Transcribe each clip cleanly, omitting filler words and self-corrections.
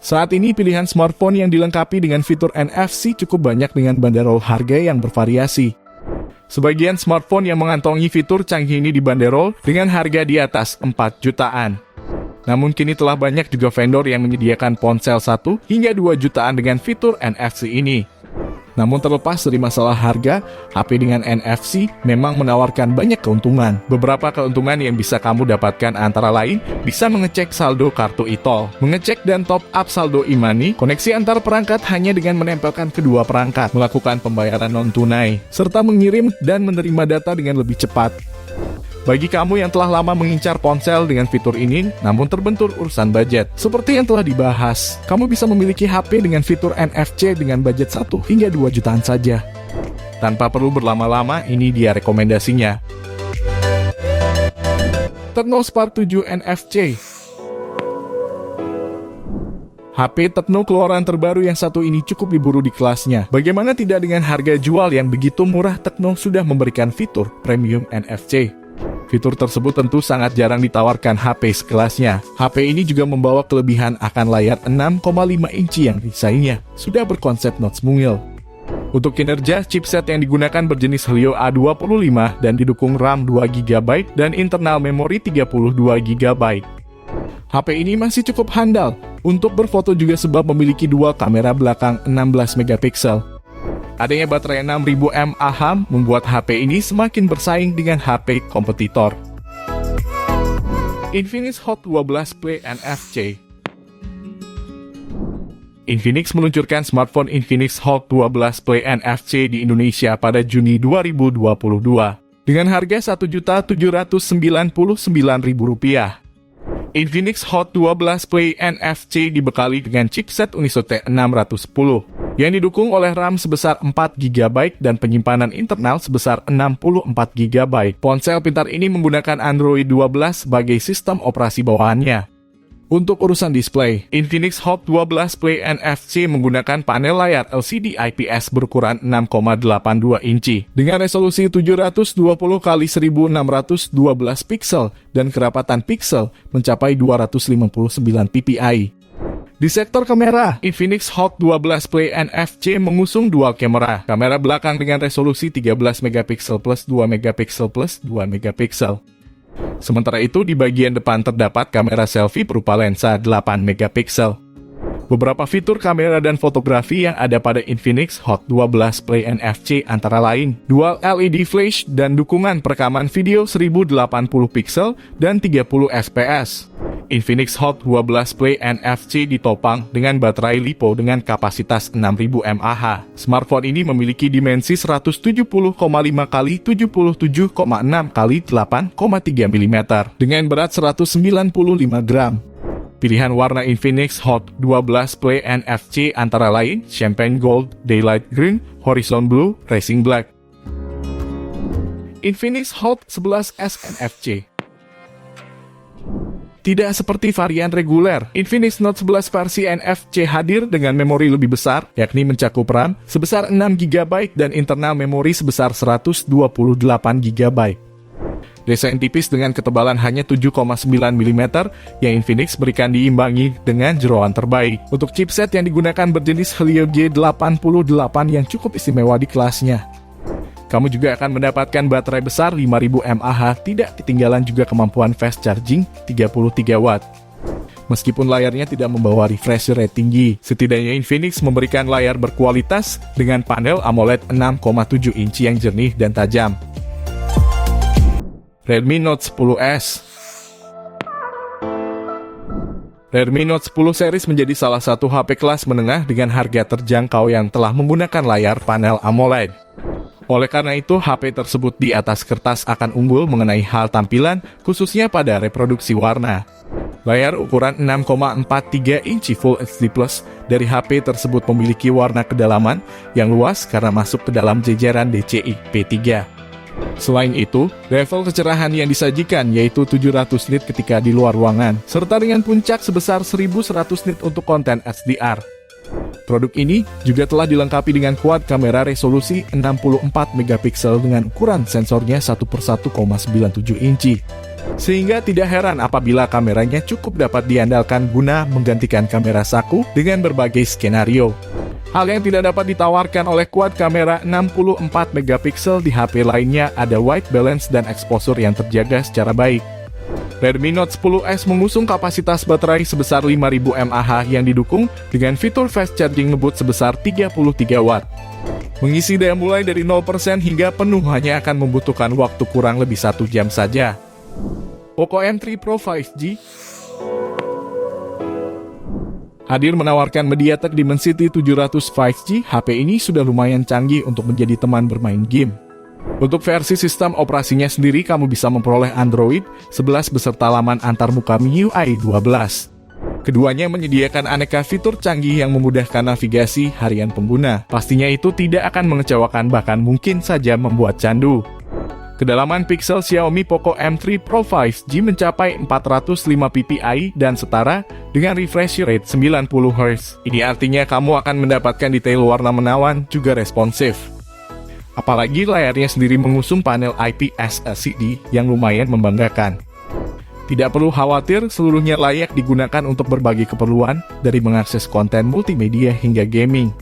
Saat ini pilihan smartphone yang dilengkapi dengan fitur NFC cukup banyak dengan banderol harga yang bervariasi. Sebagian smartphone yang mengantongi fitur canggih ini dibanderol dengan harga di atas 4 jutaan. Namun kini telah banyak juga vendor yang menyediakan ponsel 1 hingga 2 jutaan dengan fitur NFC ini. Namun terlepas dari masalah harga, HP dengan NFC memang menawarkan banyak keuntungan. Beberapa keuntungan yang bisa kamu dapatkan antara lain, bisa mengecek saldo kartu e-tol, mengecek dan top up saldo e-money, koneksi antar perangkat hanya dengan menempelkan kedua perangkat, melakukan pembayaran non-tunai, serta mengirim dan menerima data dengan lebih cepat. Bagi kamu yang telah lama mengincar ponsel dengan fitur ini, namun terbentur urusan budget. Seperti yang telah dibahas, kamu bisa memiliki HP dengan fitur NFC dengan budget 1 hingga 2 jutaan saja. Tanpa perlu berlama-lama, ini dia rekomendasinya. Tecno Spark 7 NFC. HP Tecno keluaran terbaru yang satu ini cukup diburu di kelasnya. Bagaimana tidak dengan harga jual yang begitu murah, Tecno sudah memberikan fitur premium NFC. Fitur tersebut tentu sangat jarang ditawarkan HP sekelasnya. HP ini juga membawa kelebihan akan layar 6,5 inci yang desainnya sudah berkonsep notch mungil. Untuk kinerja, chipset yang digunakan berjenis Helio A25 dan didukung RAM 2GB dan internal memori 32GB. HP ini masih cukup handal untuk berfoto juga sebab memiliki dual kamera belakang 16 megapiksel. Adanya baterai 6000 mAh membuat HP ini semakin bersaing dengan HP kompetitor. Infinix Hot 12 Play NFC. Infinix meluncurkan smartphone Infinix Hot 12 Play NFC di Indonesia pada Juni 2022 dengan harga Rp1.799.000. Infinix Hot 12 Play NFC dibekali dengan chipset Unisoc T610 yang didukung oleh RAM sebesar 4GB dan penyimpanan internal sebesar 64GB. Ponsel pintar ini menggunakan Android 12 sebagai sistem operasi bawahannya. Untuk urusan display, Infinix Hot 12 Play NFC menggunakan panel layar LCD IPS berukuran 6,82 inci dengan resolusi 720x1612 piksel dan kerapatan piksel mencapai 259 ppi. Di sektor kamera, Infinix Hot 12 Play NFC mengusung dual kamera. Kamera belakang dengan resolusi 13 megapiksel plus 2 megapiksel plus 2 megapiksel. Sementara itu, di bagian depan terdapat kamera selfie berupa lensa 8 megapiksel. Beberapa fitur kamera dan fotografi yang ada pada Infinix Hot 12 Play NFC antara lain dual LED flash dan dukungan perekaman video 1080 piksel dan 30 fps. Infinix Hot 12 Play NFC ditopang dengan baterai LiPo dengan kapasitas 6000 mAh. Smartphone ini memiliki dimensi 170,5 x 77,6 x 8,3 mm dengan berat 195 gram. Pilihan warna Infinix Hot 12 Play NFC antara lain Champagne Gold, Daylight Green, Horizon Blue, Racing Black. Infinix Hot 11S NFC. Tidak seperti varian reguler, Infinix Note 11 versi NFC hadir dengan memori lebih besar, yakni mencakup RAM sebesar 6GB dan internal memori sebesar 128GB. Desain tipis dengan ketebalan hanya 7,9 mm yang Infinix berikan diimbangi dengan jeroan terbaik. Untuk chipset yang digunakan berjenis Helio G88 yang cukup istimewa di kelasnya. Kamu juga akan mendapatkan baterai besar 5000 mAh, tidak ketinggalan juga kemampuan fast charging 33 Watt. Meskipun layarnya tidak membawa refresh rate tinggi, setidaknya Infinix memberikan layar berkualitas dengan panel AMOLED 6,7 inci yang jernih dan tajam. Redmi Note 10S. Redmi Note 10 series menjadi salah satu HP kelas menengah dengan harga terjangkau yang telah menggunakan layar panel AMOLED. Oleh karena itu, HP tersebut di atas kertas akan unggul mengenai hal tampilan, khususnya pada reproduksi warna. Layar ukuran 6,43 inci Full HD Plus dari HP tersebut memiliki warna kedalaman yang luas karena masuk ke dalam jajaran DCI P3. Selain itu, level kecerahan yang disajikan yaitu 700 nit ketika di luar ruangan, serta dengan puncak sebesar 1100 nit untuk konten HDR. Produk ini juga telah dilengkapi dengan quad kamera resolusi 64 megapiksel dengan ukuran sensornya 1/1,97 inci. Sehingga tidak heran apabila kameranya cukup dapat diandalkan guna menggantikan kamera saku dengan berbagai skenario. Hal yang tidak dapat ditawarkan oleh quad kamera 64 megapiksel di HP lainnya ada white balance dan exposure yang terjaga secara baik. Redmi Note 10S mengusung kapasitas baterai sebesar 5000 mAh yang didukung dengan fitur fast charging ngebut sebesar 33 Watt. Mengisi daya mulai dari 0% hingga penuh hanya akan membutuhkan waktu kurang lebih 1 jam saja. Poco M3 Pro 5G hadir menawarkan MediaTek Dimensity 700 5G. HP ini sudah lumayan canggih untuk menjadi teman bermain game. Untuk versi sistem operasinya sendiri, kamu bisa memperoleh Android 11 beserta laman antarmuka MIUI 12. Keduanya menyediakan aneka fitur canggih yang memudahkan navigasi harian pengguna. Pastinya itu tidak akan mengecewakan, bahkan mungkin saja membuat candu. Kedalaman piksel Xiaomi Poco M3 Pro 5G mencapai 405 ppi dan setara dengan refresh rate 90 Hz. Ini artinya kamu akan mendapatkan detail warna menawan juga responsif. Apalagi layarnya sendiri mengusung panel IPS LCD yang lumayan membanggakan. Tidak perlu khawatir, seluruhnya layak digunakan untuk berbagai keperluan, dari mengakses konten multimedia hingga gaming.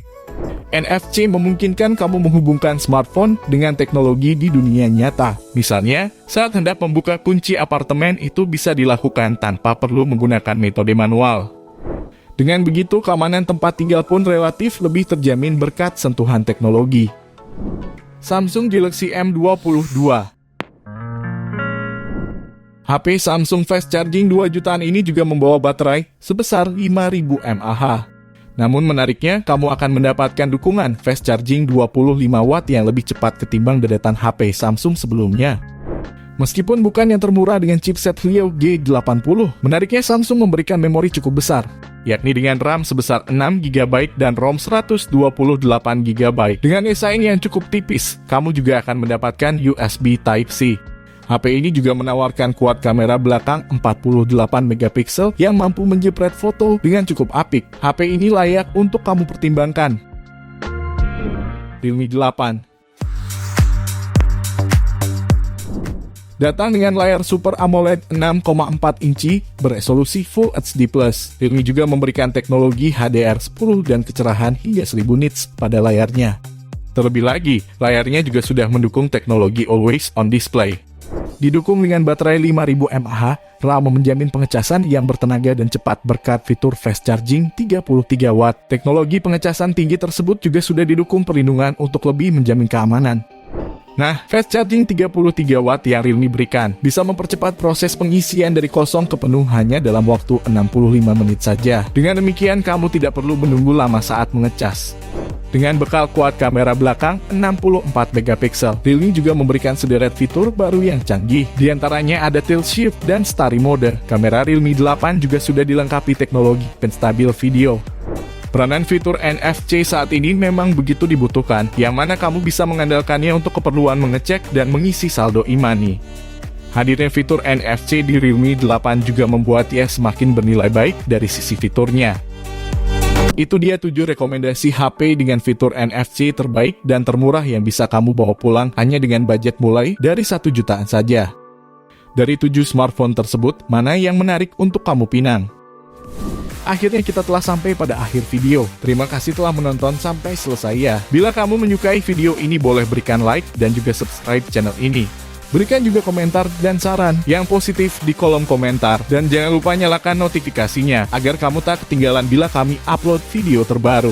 NFC memungkinkan kamu menghubungkan smartphone dengan teknologi di dunia nyata. Misalnya, saat hendak membuka kunci apartemen itu bisa dilakukan tanpa perlu menggunakan metode manual. Dengan begitu, keamanan tempat tinggal pun relatif lebih terjamin berkat sentuhan teknologi. Samsung Galaxy M22 HP Samsung Fast Charging 2 jutaan ini juga membawa baterai sebesar 5000 mAh. Namun menariknya, kamu akan mendapatkan dukungan fast charging 25 watt yang lebih cepat ketimbang deretan HP Samsung sebelumnya. Meskipun bukan yang termurah dengan chipset Helio G80, menariknya Samsung memberikan memori cukup besar, yakni dengan RAM sebesar 6GB dan ROM 128GB. Dengan desain yang cukup tipis, kamu juga akan mendapatkan USB Type-C. HP ini juga menawarkan quad kamera belakang 48 megapiksel yang mampu menjepret foto dengan cukup apik. HP ini layak untuk kamu pertimbangkan. Realme 8 datang dengan layar Super AMOLED 6,4 inci beresolusi Full HD+. Realme juga memberikan teknologi HDR10 dan kecerahan hingga 1000 nits pada layarnya. Terlebih lagi, layarnya juga sudah mendukung teknologi Always On Display. Didukung dengan baterai 5000 mAh, RAM menjamin pengecasan yang bertenaga dan cepat berkat fitur fast charging 33 Watt. Teknologi pengecasan tinggi tersebut juga sudah didukung perlindungan untuk lebih menjamin keamanan. Nah, fast charging 33 Watt yang Realme berikan bisa mempercepat proses pengisian dari kosong ke penuh hanya dalam waktu 65 menit saja. Dengan demikian, kamu tidak perlu menunggu lama saat mengecas. Dengan bekal quad kamera belakang 64 megapiksel, Realme juga memberikan sederet fitur baru yang canggih. Di antaranya ada tilt shift dan story mode. Kamera Realme 8 juga sudah dilengkapi teknologi penstabil video. Peranan fitur NFC saat ini memang begitu dibutuhkan, yang mana kamu bisa mengandalkannya untuk keperluan mengecek dan mengisi saldo e-money. Hadirnya fitur NFC di Realme 8 juga membuatnya semakin bernilai baik dari sisi fiturnya. Itu dia 7 rekomendasi HP dengan fitur NFC terbaik dan termurah yang bisa kamu bawa pulang hanya dengan budget mulai dari 1 jutaan saja. Dari 7 smartphone tersebut, mana yang menarik untuk kamu pinang? Akhirnya kita telah sampai pada akhir video. Terima kasih telah menonton sampai selesai ya. Bila kamu menyukai video ini, boleh berikan like dan juga subscribe channel ini. Berikan juga komentar dan saran yang positif di kolom komentar. Dan jangan lupa nyalakan notifikasinya agar kamu tak ketinggalan bila kami upload video terbaru.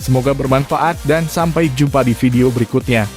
Semoga bermanfaat dan sampai jumpa di video berikutnya.